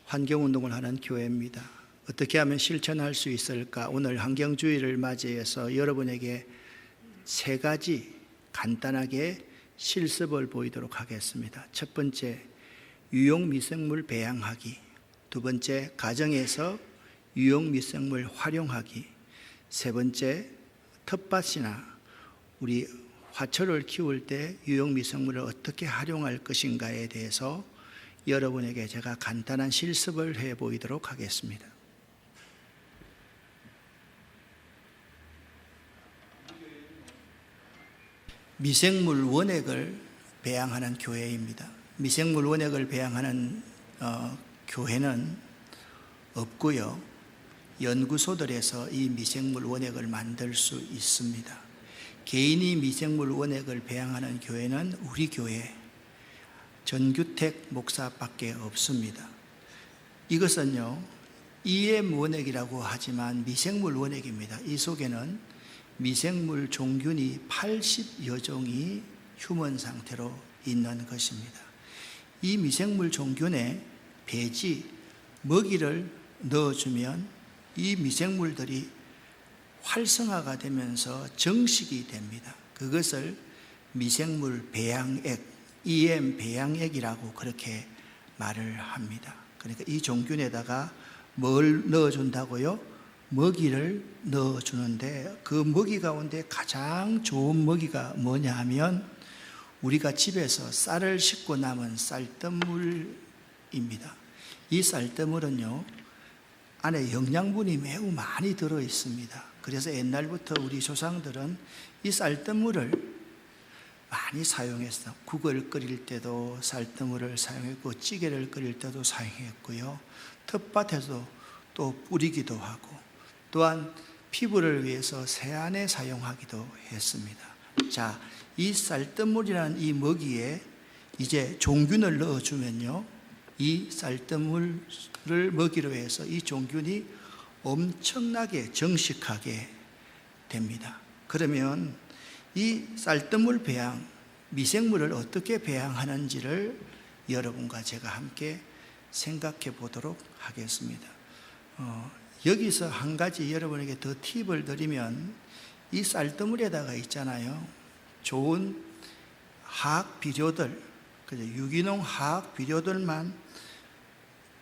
환경운동을 하는 교회입니다. 어떻게 하면 실천할 수 있을까? 오늘 환경주의를 맞이해서 여러분에게 세 가지 간단하게 실습을 보이도록 하겠습니다. 첫 번째, 유용미생물 배양하기. 두 번째, 가정에서 유용미생물 활용하기. 세 번째, 텃밭이나 우리 화초를 키울 때 유용미생물을 어떻게 활용할 것인가에 대해서 여러분에게 제가 간단한 실습을 해 보이도록 하겠습니다. 미생물 원액을 배양하는 교회입니다. 미생물 원액을 배양하는 교회는 없고요. 연구소들에서 이 미생물 원액을 만들 수 있습니다. 개인이 미생물 원액을 배양하는 교회는 우리 교회 전규택 목사밖에 없습니다. 이것은요, EM 원액이라고 하지만 미생물 원액입니다. 이 속에는 미생물 종균이 80여 종이 휴먼 상태로 있는 것입니다. 이 미생물 종균에 배지, 먹이를 넣어주면 이 미생물들이 활성화가 되면서 정식이 됩니다. 그것을 미생물 배양액, EM 배양액이라고 그렇게 말을 합니다. 그러니까 이 종균에다가 뭘 넣어준다고요? 먹이를 넣어주는데 그 먹이 가운데 가장 좋은 먹이가 뭐냐 하면 우리가 집에서 쌀을 씻고 남은 쌀뜨물입니다. 이 쌀뜨물은요, 안에 영양분이 매우 많이 들어 있습니다. 그래서 옛날부터 우리 조상들은 이 쌀뜨물을 많이 사용했어. 국을 끓일 때도 쌀뜨물을 사용했고 찌개를 끓일 때도 사용했고요. 텃밭에서 또 뿌리기도 하고 또한 피부를 위해서 세안에 사용하기도 했습니다. 자, 이 쌀뜨물이라는 이 먹이에 이제 종균을 넣어주면요, 이 쌀뜨물을 먹이로 해서 이 종균이 엄청나게 정식하게 됩니다. 그러면 이 쌀뜨물 배양, 미생물을 어떻게 배양하는지를 여러분과 제가 함께 생각해 보도록 하겠습니다. 여기서 한 가지 여러분에게 더 팁을 드리면 이 쌀뜨물에다가 있잖아요, 좋은 화학 비료들, 유기농 화학 비료들만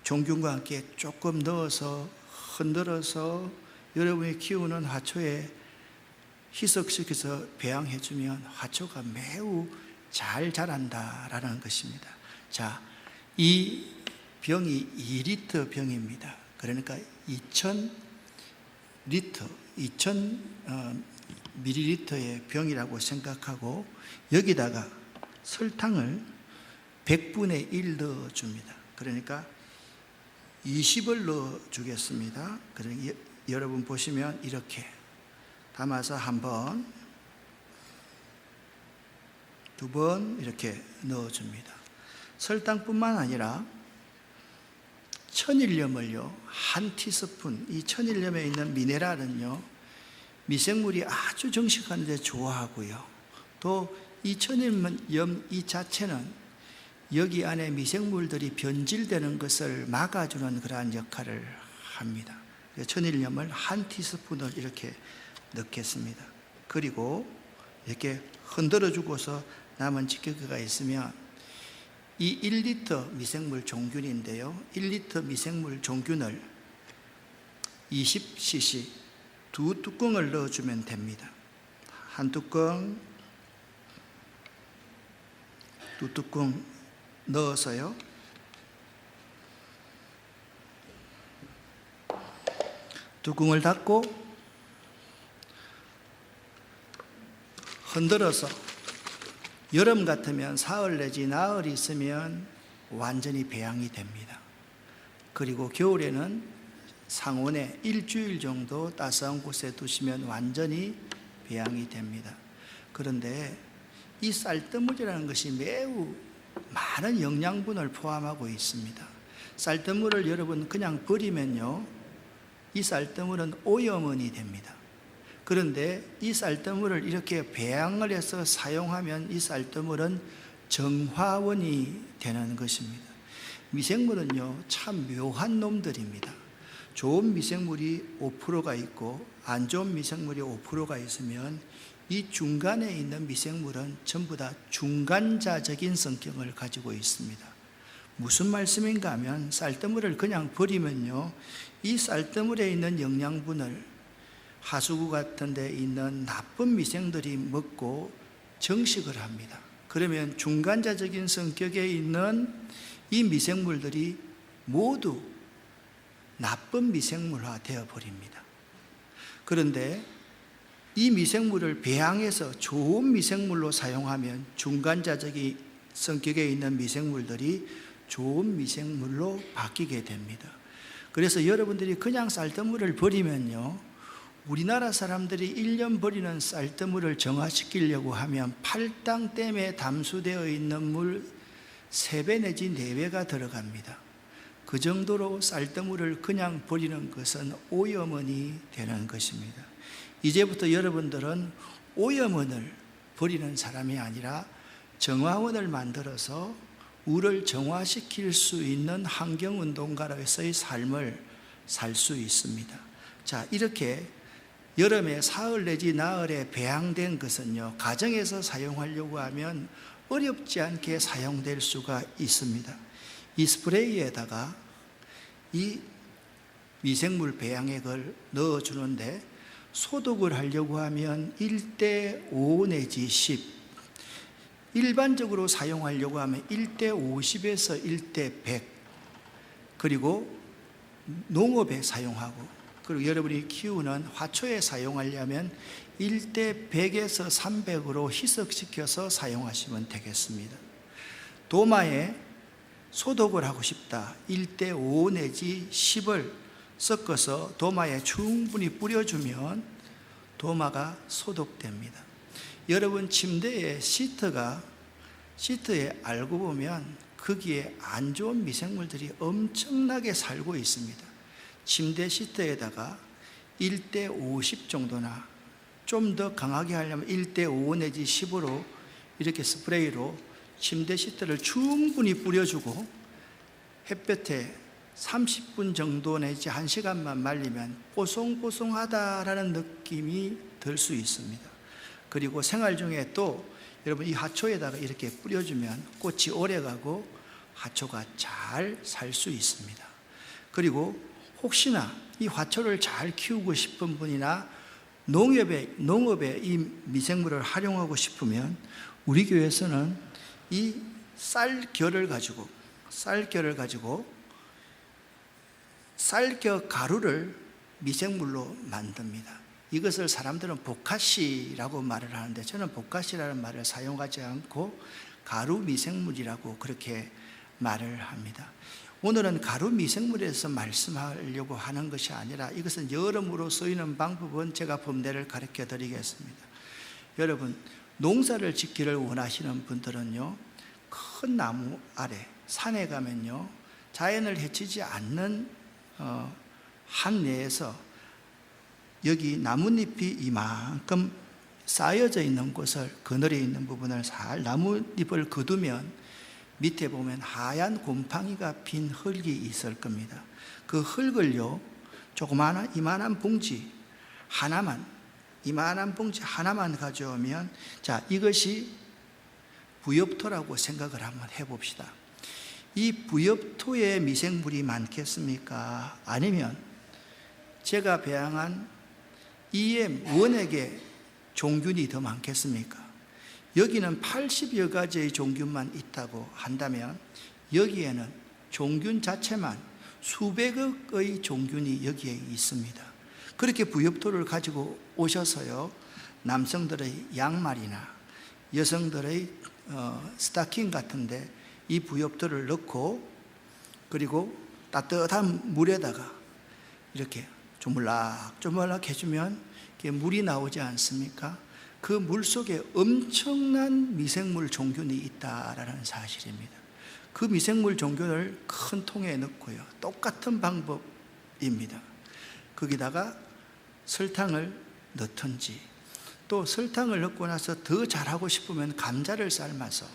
종균과 함께 조금 넣어서 흔들어서 여러분이 키우는 화초에 희석시켜서 배양해주면 화초가 매우 잘 자란다라는 것입니다. 자, 이 병이 2리터 병입니다. 그러니까 2000ml의 병이라고 생각하고 여기다가 설탕을 100분의 1 넣어줍니다. 그러니까 20을 넣어주겠습니다. 그러니까 여러분 보시면 이렇게 담아서 한 번, 두 번 이렇게 넣어줍니다. 설탕뿐만 아니라 천일염을요, 한 티스푼, 이 천일염에 있는 미네랄은요, 미생물이 아주 정식하는 데 좋아하고요. 또 이 천일염 이 자체는 여기 안에 미생물들이 변질되는 것을 막아주는 그러한 역할을 합니다. 천일염을 한 티스푼을 이렇게 넣겠습니다. 그리고 이렇게 흔들어 주고서 남은 집게가 있으면 이 1리터 미생물 종균인데요, 1리터 미생물 종균을 20cc 두 뚜껑을 넣어주면 됩니다. 한 뚜껑, 두 뚜껑 넣어서요, 뚜껑을 닫고 흔들어서 여름 같으면 사흘 내지 나흘 있으면 완전히 배양이 됩니다. 그리고 겨울에는 상온에 일주일 정도 따스한 곳에 두시면 완전히 배양이 됩니다. 그런데 이 쌀뜨물이라는 것이 매우 많은 영양분을 포함하고 있습니다. 쌀뜨물을 여러분 그냥 버리면요, 이 쌀뜨물은 오염원이 됩니다. 그런데 이 쌀뜨물을 이렇게 배양을 해서 사용하면 이 쌀뜨물은 정화원이 되는 것입니다. 미생물은요, 참 묘한 놈들입니다. 좋은 미생물이 5%가 있고 안 좋은 미생물이 5%가 있으면 이 중간에 있는 미생물은 전부 다 중간자적인 성격을 가지고 있습니다. 무슨 말씀인가 하면 쌀뜨물을 그냥 버리면요, 이 쌀뜨물에 있는 영양분을 하수구 같은 데 있는 나쁜 미생들이 먹고 정식을 합니다. 그러면 중간자적인 성격에 있는 이 미생물들이 모두 나쁜 미생물화 되어 버립니다. 그런데 이 미생물을 배양해서 좋은 미생물로 사용하면 중간자적인 성격에 있는 미생물들이 좋은 미생물로 바뀌게 됩니다. 그래서 여러분들이 그냥 쌀뜨물을 버리면요, 우리나라 사람들이 1년 버리는 쌀뜨물을 정화시키려고 하면 팔당댐에 담수되어 있는 물 3배 내지 4배가 들어갑니다. 그 정도로 쌀뜨물을 그냥 버리는 것은 오염원이 되는 것입니다. 이제부터 여러분들은 오염원을 버리는 사람이 아니라 정화원을 만들어서 우를 정화시킬 수 있는 환경운동가로서의 삶을 살 수 있습니다. 자, 이렇게 여름에 사흘 내지 나흘에 배양된 것은요, 가정에서 사용하려고 하면 어렵지 않게 사용될 수가 있습니다. 이 스프레이에다가 이 미생물 배양액을 넣어주는데 소독을 하려고 하면 1:5 내지 10, 일반적으로 사용하려고 하면 1:50에서 1:100, 그리고 농업에 사용하고, 그리고 여러분이 키우는 화초에 사용하려면 1:100에서 300으로 희석시켜서 사용하시면 되겠습니다. 도마에 소독을 하고 싶다, 1:5 내지 10을 섞어서 도마에 충분히 뿌려주면 도마가 소독됩니다. 여러분, 침대에 시트에 알고 보면 거기에 안 좋은 미생물들이 엄청나게 살고 있습니다. 침대 시트에다가 1:50 정도나 좀 더 강하게 하려면 1:5 내지 10으로 이렇게 스프레이로 침대 시트를 충분히 뿌려주고 햇볕에 30분 정도 내지 1시간만 말리면 뽀송뽀송하다라는 느낌이 들 수 있습니다. 그리고 생활 중에 또 여러분 이 화초에다가 이렇게 뿌려주면 꽃이 오래가고 화초가 잘 살 수 있습니다. 그리고 혹시나 이 화초를 잘 키우고 싶은 분이나 농업에 이 미생물을 활용하고 싶으면 우리 교회에서는 이 쌀겨를 가지고 쌀겨 가루를 미생물로 만듭니다. 이것을 사람들은 보카시라고 말을 하는데 저는 보카시라는 말을 사용하지 않고 가루 미생물이라고 그렇게 말을 합니다. 오늘은 가루 미생물에서 말씀하려고 하는 것이 아니라 이것은 여러모로 쓰이는 방법은 제가 범대를 가르쳐 드리겠습니다. 여러분, 농사를 짓기를 원하시는 분들은요, 큰 나무 아래 산에 가면요, 자연을 해치지 않는 한 내에서 여기 나뭇잎이 이만큼 쌓여져 있는 곳을, 그늘에 있는 부분을 살 나뭇잎을 거두면 밑에 보면 하얀 곰팡이가 핀 흙이 있을 겁니다. 그 흙을요, 조그마한 이만한 봉지 하나만 가져오면, 자, 이것이 부엽토라고 생각을 한번 해봅시다. 이 부엽토에 미생물이 많겠습니까? 아니면 제가 배양한 EM 원액의 종균이 더 많겠습니까? 여기는 80여 가지의 종균만 있다고 한다면 여기에는 종균 자체만 수백억의 종균이 여기에 있습니다. 그렇게 부엽토를 가지고 오셔서요, 남성들의 양말이나 여성들의 스타킹 같은데 이 부엽토를 넣고, 그리고 따뜻한 물에다가 이렇게 조물락조물락 해주면 물이 나오지 않습니까? 그 물 속에 엄청난 미생물 종균이 있다라는 사실입니다. 그 미생물 종균을 큰 통에 넣고요, 똑같은 방법입니다. 거기다가 설탕을 넣든지, 또 설탕을 넣고 나서 더 잘하고 싶으면 감자를 삶아서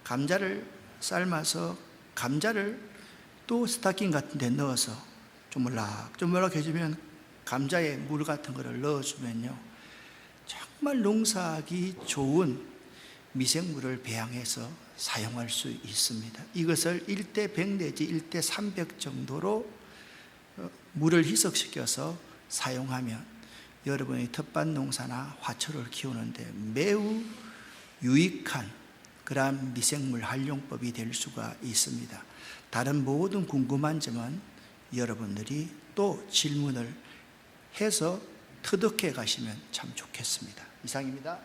감자를 또 스타킹 같은 데 넣어서 조물락조물락 해주면 감자에 물 같은 거를 넣어주면요, 정말 농사하기 좋은 미생물을 배양해서 사용할 수 있습니다. 이것을 1대 100 내지 1대 300 정도로 물을 희석시켜서 사용하면 여러분의 텃밭 농사나 화초를 키우는데 매우 유익한 그러한 미생물 활용법이 될 수가 있습니다. 다른 모든 궁금한 점은 여러분들이 또 질문을 해서 터득해 가시면 참 좋겠습니다. 이상입니다.